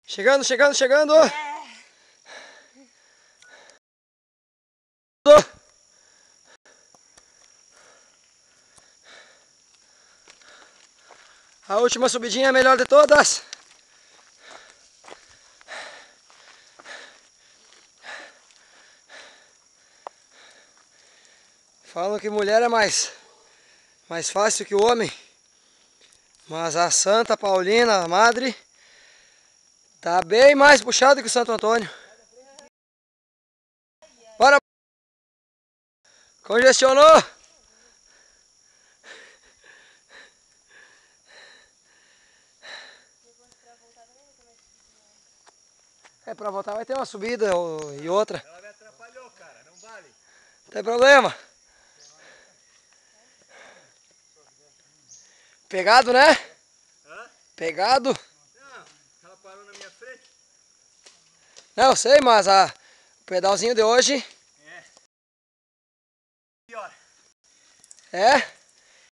Chegando, chegando, chegando. A última subidinha é a melhor de todas. Falam que mulher é mais fácil que o homem. Mas a Santa Paulina, a madre, tá bem mais puxado que o Santo Antônio. Bora! Congestionou! Pra voltar vai ter uma subida e outra. Ela me atrapalhou, cara, não vale. Não tem problema. Pegado, né? Hã? Pegado. Não, ela parou na minha frente. Não, eu sei, mas o pedalzinho de hoje... É. Pior. É?